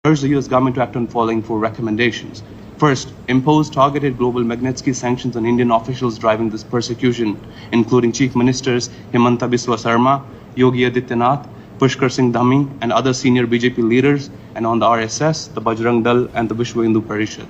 urged the US government to act on following four recommendations. First, impose targeted global Magnitsky sanctions on Indian officials driving this persecution, including Chief Ministers Himanta Biswa Sarma, Yogi Adityanath, Pushkar Singh Dhami, and other senior BJP leaders, and on the RSS, the Bajrang Dal, and the Vishwa Hindu Parishad.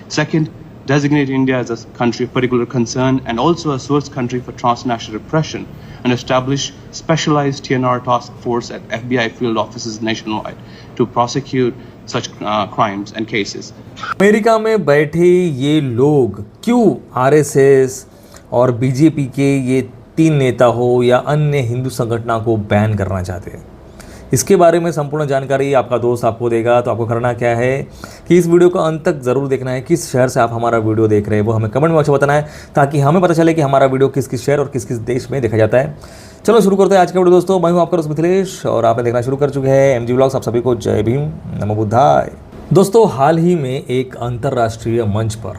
Second, designate India as a country of particular concern and also a source country for transnational repression, and establish specialized TNR task force at FBI field offices nationwide to prosecute such crimes and cases. America में बैठे ये लोग क्यों RSS और BJP के ये 3 नेता हो या अन्य हिंदू संगठनों को बैन करना चाहते हैं, इसके बारे में संपूर्ण जानकारी आपका दोस्त आपको देगा। तो आपको करना क्या है कि इस वीडियो को अंत तक ज़रूर देखना है। किस शहर से आप हमारा वीडियो देख रहे हैं वो हमें कमेंट बॉक्स में बताना है, ताकि हमें पता चले कि हमारा वीडियो किस किस शहर और किस किस देश में देखा जाता है। चलो शुरू करते हैं आज का वीडियो दोस्तों। मैं हूं आपका दोस्त मिथिलेश और आपने देखना शुरू कर चुके हैं एमजी व्लॉग्स। आप सभी को जय भीम, नमो बुद्धाय। दोस्तों, हाल ही में एक अंतर्राष्ट्रीय मंच पर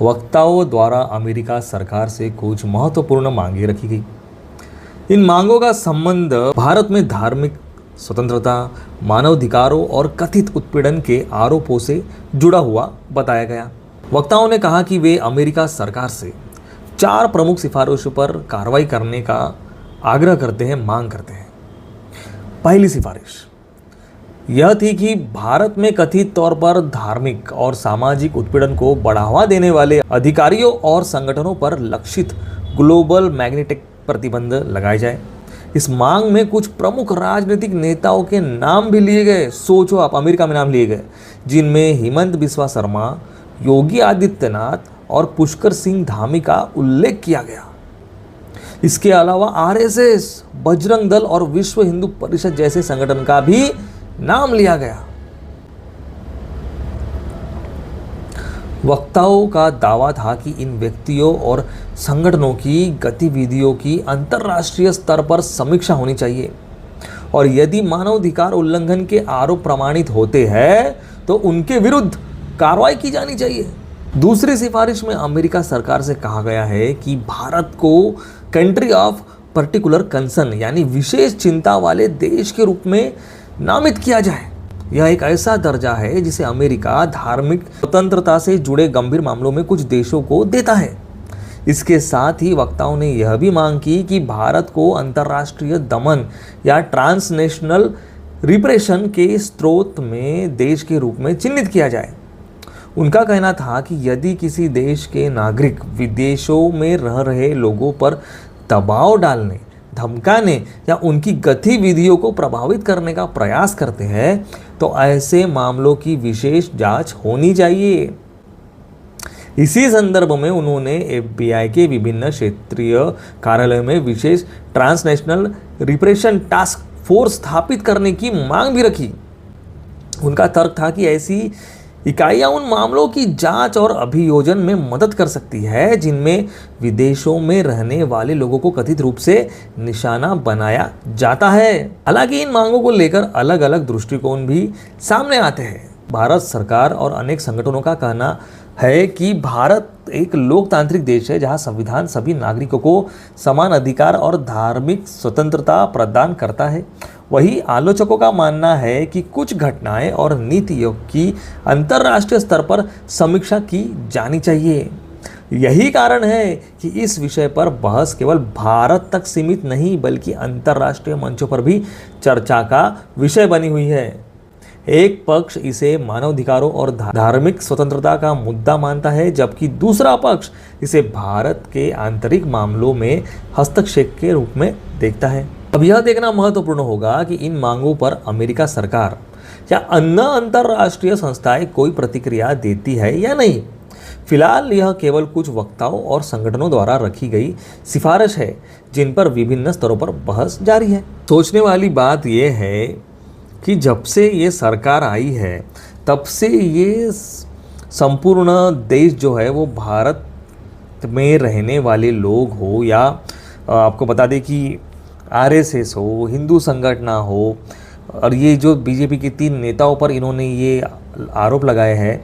वक्ताओं द्वारा अमेरिका सरकार से कुछ महत्वपूर्ण मांगे रखी गई। इन मांगों का संबंध भारत में धार्मिक स्वतंत्रता, मानवाधिकारों और कथित उत्पीड़न के आरोपों से जुड़ा हुआ बताया गया। वक्ताओं ने कहा कि वे अमेरिका सरकार से 4 प्रमुख सिफारिशों पर कार्रवाई करने का आग्रह करते हैं, मांग करते हैं। पहली सिफारिश यह थी कि भारत में कथित तौर पर धार्मिक और सामाजिक उत्पीड़न को बढ़ावा देने वाले अधिकारियों और संगठनों पर लक्षित ग्लोबल मैग्नेटिक प्रतिबंध लगाए जाए। इस मांग में कुछ प्रमुख राजनीतिक नेताओं के नाम भी लिए गए। सोचो आप, अमेरिका में नाम लिए गए, जिनमें हिमंत बिस्वा शर्मा, योगी आदित्यनाथ और पुष्कर सिंह धामी का उल्लेख किया गया। इसके अलावा आरएसएस, बजरंग दल और विश्व हिंदू परिषद जैसे संगठन का भी नाम लिया गया। वक्ताओं का दावा था कि इन व्यक्तियों और संगठनों की गतिविधियों की अंतर्राष्ट्रीय स्तर पर समीक्षा होनी चाहिए और यदि मानवाधिकार उल्लंघन के आरोप प्रमाणित होते हैं तो उनके विरुद्ध कार्रवाई की जानी चाहिए। दूसरी सिफारिश में अमेरिका सरकार से कहा गया है कि भारत को कंट्री ऑफ पर्टिकुलर कंसर्न यानी विशेष चिंता वाले देश के रूप में नामित किया जाए। यह एक ऐसा दर्जा है जिसे अमेरिका धार्मिक स्वतंत्रता से जुड़े गंभीर मामलों में कुछ देशों को देता है। इसके साथ ही वक्ताओं ने यह भी मांग की कि भारत को अंतर्राष्ट्रीय दमन या ट्रांसनेशनल रिप्रेशन के स्रोत में देश के रूप में चिन्हित किया जाए। उनका कहना था कि यदि किसी देश के नागरिक विदेशों में रह रहे लोगों पर दबाव डालने, धमकाने या उनकी गतिविधियों को प्रभावित करने का प्रयास करते हैं तो ऐसे मामलों की विशेष जांच होनी चाहिए। इसी संदर्भ में उन्होंने एफबीआई के विभिन्न क्षेत्रीय कार्यालयों में विशेष ट्रांसनेशनल रिप्रेशन टास्क फोर्स स्थापित करने की मांग भी रखी। उनका तर्क था कि ऐसी इकाइयाँ उन मामलों की जांच और अभियोजन में मदद कर सकती है जिनमें विदेशों में रहने वाले लोगों को कथित रूप से निशाना बनाया जाता है। हालांकि इन मांगों को लेकर अलग अलग दृष्टिकोण भी सामने आते हैं। भारत सरकार और अनेक संगठनों का कहना है कि भारत एक लोकतांत्रिक देश है जहां संविधान सभी नागरिकों को समान अधिकार और धार्मिक स्वतंत्रता प्रदान करता है। वही आलोचकों का मानना है कि कुछ घटनाएं और नीतियों की अंतर्राष्ट्रीय स्तर पर समीक्षा की जानी चाहिए। यही कारण है कि इस विषय पर बहस केवल भारत तक सीमित नहीं बल्कि अंतर्राष्ट्रीय मंचों पर भी चर्चा का विषय बनी हुई है। एक पक्ष इसे मानवाधिकारों और धार्मिक स्वतंत्रता का मुद्दा मानता है, जबकि दूसरा पक्ष इसे भारत के आंतरिक मामलों में हस्तक्षेप के रूप में देखता है। अब यह देखना महत्वपूर्ण होगा कि इन मांगों पर अमेरिका सरकार या अन्य अंतर्राष्ट्रीय संस्थाएं कोई प्रतिक्रिया देती है या नहीं। फिलहाल यह केवल कुछ वक्ताओं और संगठनों द्वारा रखी गई सिफारिश है जिन पर विभिन्न स्तरों पर बहस जारी है। सोचने वाली बात यह है कि जब से ये सरकार आई है तब से ये संपूर्ण देश जो है वो भारत में रहने वाले लोग हो या आपको बता दें कि आरएसएस हो, हिंदू संगठन हो, और ये जो बीजेपी के 3 नेताओं पर इन्होंने ये आरोप लगाए हैं।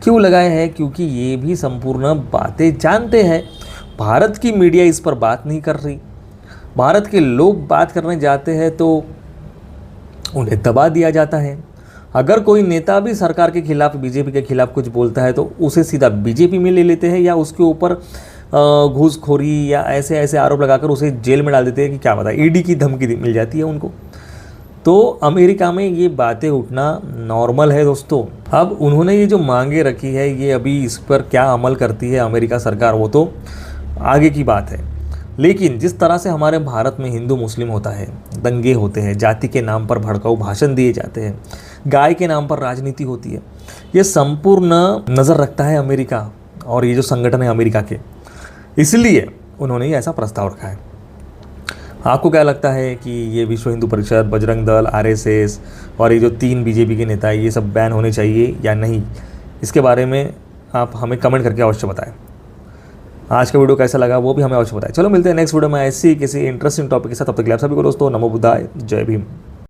क्यों लगाए हैं? क्योंकि ये भी संपूर्ण बातें जानते हैं। भारत की मीडिया इस पर बात नहीं कर रही। भारत के लोग बात करने जाते हैं तो उन्हें दबा दिया जाता है। अगर कोई नेता भी सरकार के खिलाफ, बीजेपी के खिलाफ कुछ बोलता है तो उसे सीधा बीजेपी में ले लेते हैं या उसके ऊपर घूसखोरी या ऐसे ऐसे आरोप लगाकर उसे जेल में डाल देते हैं कि क्या पता, ईडी की धमकी मिल जाती है उनको। तो अमेरिका में ये बातें उठना नॉर्मल है दोस्तों। अब उन्होंने ये जो मांगे रखी है, ये अभी इस पर क्या अमल करती है अमेरिका सरकार, वो तो आगे की बात है। लेकिन जिस तरह से हमारे भारत में हिंदू मुस्लिम होता है, दंगे होते हैं, जाति के नाम पर भड़काऊ भाषण दिए जाते हैं, गाय के नाम पर राजनीति होती है, ये संपूर्ण नज़र रखता है अमेरिका और ये जो संगठन है अमेरिका के, इसलिए उन्होंने ऐसा प्रस्ताव रखा है। आपको क्या लगता है कि ये विश्व हिंदू परिषद, बजरंग दल, आरएसएस और ये जो 3 बीजेपी के नेता है, ये सब बैन होने चाहिए या नहीं? इसके बारे में आप हमें कमेंट करके अवश्य बताएं। आज का वीडियो कैसा लगा वो भी हमें अवश्य बताएं। चलो मिलते हैं नेक्स्ट वीडियो में ऐसी किसी इंटरेस्टिंग टॉपिक के साथ। तब तक के लिए आप सभी को दोस्तों नमो बुद्धाय, जय भीम।